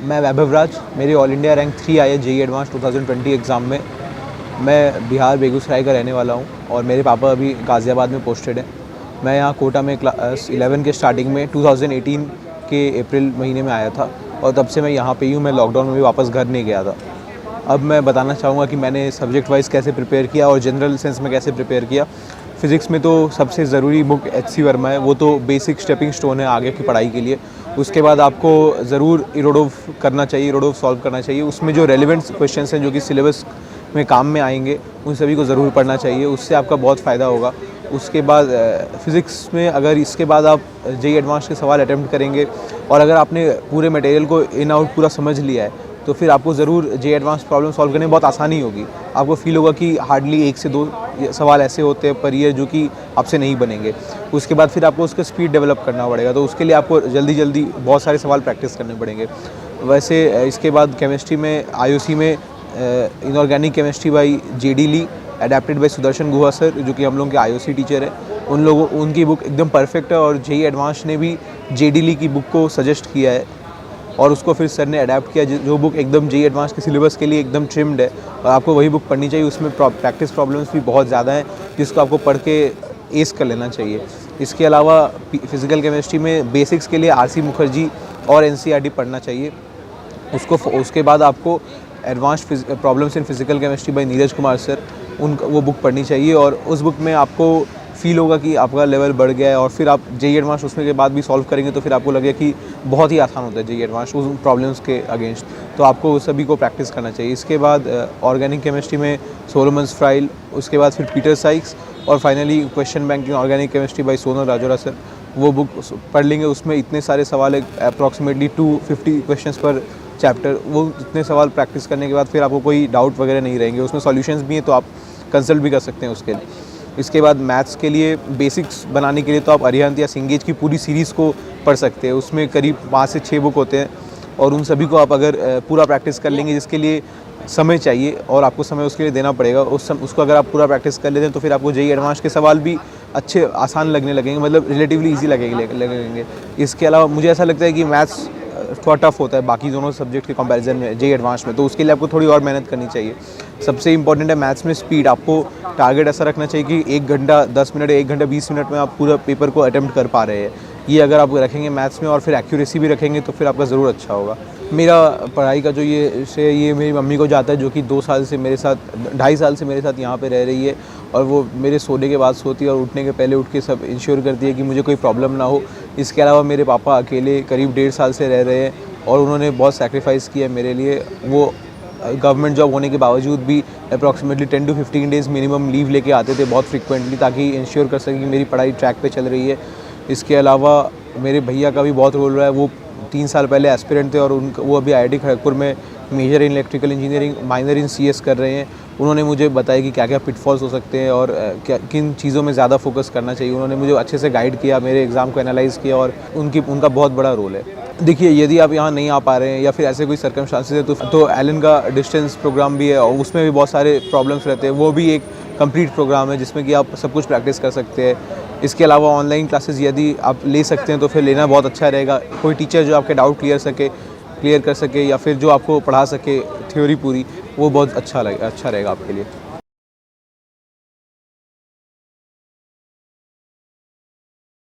मैं वैभव राज, मेरी all India rank 3 आई है जेईई एडवांस 2020 एग्ज़ाम में। मैं बिहार बेगूसराय का रहने वाला हूँ और मेरे पापा अभी गाज़ियाबाद में पोस्टेड हैं। मैं यहाँ कोटा में क्लास 11 के स्टार्टिंग में 2018 के अप्रैल महीने में आया था और तब से मैं यहाँ पे ही हूँ। मैं लॉकडाउन में भी वापस घर नहीं गया था। अब मैं बताना चाहूँगा कि मैंने सब्जेक्ट वाइज़ कैसे प्रिपेयर किया और जनरल सेंस में कैसे प्रिपेयर किया। फ़िज़िक्स में तो सबसे ज़रूरी बुक एच.सी. वर्मा है, वो तो बेसिक स्टेपिंग स्टोन है आगे की पढ़ाई के लिए। उसके बाद आपको ज़रूर इरोडोव करना चाहिए, इरोडोव सॉल्व करना चाहिए। उसमें जो रेलेवेंट क्वेश्चंस हैं जो कि सिलेबस में काम में आएंगे, उन सभी को ज़रूर पढ़ना चाहिए, उससे आपका बहुत फ़ायदा होगा। उसके बाद फ़िज़िक्स में अगर इसके बाद आप जेईई एडवांस के सवाल अटैम्प्ट करेंगे और अगर आपने पूरे मटेरियल को इन आउट पूरा समझ लिया है तो फिर आपको ज़रूर जेईई एडवांस प्रॉब्लम सॉल्व करने में बहुत आसानी होगी। आपको फील होगा कि हार्डली 1 से 2 सवाल ऐसे होते हैं पर ईयर जो कि आपसे नहीं बनेंगे। उसके बाद फिर आपको उसका स्पीड डेवलप करना पड़ेगा, तो उसके लिए आपको जल्दी बहुत सारे सवाल प्रैक्टिस करने पड़ेंगे। वैसे इसके बाद केमिस्ट्री में आईओसी में inorganic chemistry by JD Lee, adapted by Sudarshan Guha sir, जो कि हम लोगों के आईओसी टीचर हैं। उनकी बुक एकदम परफेक्ट है और जेईई एडवांस ने भी जेडी ली की बुक को सजेस्ट किया है और उसको फिर सर ने अडेप्ट किया, जो बुक एकदम जेईई एडवांस के सिलेबस के लिए एकदम ट्रिम्ड है और आपको वही बुक पढ़नी चाहिए। उसमें प्रैक्टिस प्रॉब्लम्स भी बहुत ज़्यादा हैं जिसको आपको पढ़ के एस कर लेना चाहिए। इसके अलावा फिज़िकल केमिस्ट्री में बेसिक्स के लिए आरसी मुखर्जी और एनसीईआरटी पढ़ना चाहिए। उसके बाद आपको advanced problems in physical chemistry bye Neeraj Kumar sir, वो बुक पढ़नी चाहिए और उस बुक में आपको फील होगा कि आपका लेवल बढ़ गया है और फिर आप जेईई एडवांस उसमें के बाद भी सॉल्व करेंगे तो फिर आपको लगेगा कि बहुत ही आसान होता है जेईई एडवांस उस प्रॉब्लम्स के अगेंस्ट। तो आपको सभी को प्रैक्टिस करना चाहिए। इसके बाद ऑर्गेनिक केमिस्ट्री में सोलोमन फ्राइल, उसके बाद फिर पीटर साइक्स और finally question bank in organic chemistry bye Sonal Rajora sir, वो बुक पढ़ लेंगे। उसमें इतने सारे सवाल है, अप्रॉक्सीमेटली 250 क्वेश्चंस पर चैप्टर। वो इतने सवाल प्रैक्टिस करने के बाद फिर आपको कोई डाउट वगैरह नहीं रहेंगे। उसमें सॉल्यूशंस भी हैं तो आप कंसल्ट भी कर सकते हैं उसके लिए। इसके बाद मैथ्स के लिए बेसिक्स बनाने के लिए तो आप अरिहंत या सिंगेज की पूरी सीरीज़ को पढ़ सकते हैं। उसमें करीब 5 से 6 बुक होते हैं और उन सभी को आप अगर पूरा प्रैक्टिस कर लेंगे, जिसके लिए समय चाहिए और आपको समय उसके लिए देना पड़ेगा, उसको अगर आप पूरा प्रैक्टिस कर लेते हैं तो फिर आपको जेईई एडवांस के सवाल भी अच्छे आसान लगने लगेंगे, मतलब रिलेटिवली ईजी लगेंगे। इसके अलावा मुझे ऐसा लगता है कि मैथ्स थोड़ा टफ होता है बाकी दोनों सब्जेक्ट के कंपैरिजन में जेईई एडवांस में, तो उसके लिए आपको थोड़ी और मेहनत करनी चाहिए। सबसे इंपॉर्टेंट है मैथ्स में स्पीड। आपको टारगेट ऐसा रखना चाहिए कि 1 घंटा 10 मिनट, 1 घंटा 20 मिनट में आप पूरा पेपर को अटेम्प्ट कर पा रहे हैं। ये अगर आप रखेंगे मैथ्स में और फिर एक्यूरेसी भी रखेंगे तो फिर आपका ज़रूर अच्छा होगा। मेरा पढ़ाई का जो ये मेरी मम्मी को जाता है, जो कि 2 साल से मेरे साथ, 2.5 साल से मेरे साथ यहाँ पे रह रही है और वो मेरे सोने के बाद सोती है और उठने के पहले उठ के सब इंश्योर करती है कि मुझे कोई प्रॉब्लम ना हो। इसके अलावा मेरे पापा अकेले करीब 1.5 साल से रह रहे हैं और उन्होंने बहुत सैक्रिफाइस किया मेरे लिए। वो गवर्नमेंट जॉब होने के बावजूद भी approximately 10 to 15 days minimum leave लेके आते थे बहुत फ्रिक्वेंटली, ताकि इंश्योर कर सकें कि मेरी पढ़ाई ट्रैक पे चल रही है। इसके अलावा मेरे भैया का भी बहुत रोल रहा है। वो 3 साल पहले एस्पिरेंट थे और वो अभी आईआईटी खड़गपुर में major in electrical engineering, minor in CS कर रहे हैं। उन्होंने मुझे बताया कि क्या क्या पिटफॉल्स हो सकते हैं और किन चीज़ों में ज़्यादा फोकस करना चाहिए। उन्होंने मुझे अच्छे से गाइड किया, मेरे एग्ज़ाम को एनालाइज़ किया और उनका बहुत बड़ा रोल है। देखिए, यदि आप यहाँ नहीं आ पा रहे हैं या फिर ऐसे कोई सर्कमस्टांसेस है तो एलन का डिस्टेंस प्रोग्राम भी है और उसमें भी बहुत सारे प्रॉब्लम्स रहते हैं। वो भी एक कंप्लीट प्रोग्राम है जिसमें कि आप सब कुछ प्रैक्टिस कर सकते हैं। इसके अलावा ऑनलाइन क्लासेस यदि आप ले सकते हैं तो फिर लेना बहुत अच्छा रहेगा। कोई टीचर जो आपके डाउट क्लियर कर सके या फिर जो आपको पढ़ा सके थ्योरी पूरी, वो बहुत अच्छा रहेगा आपके लिए।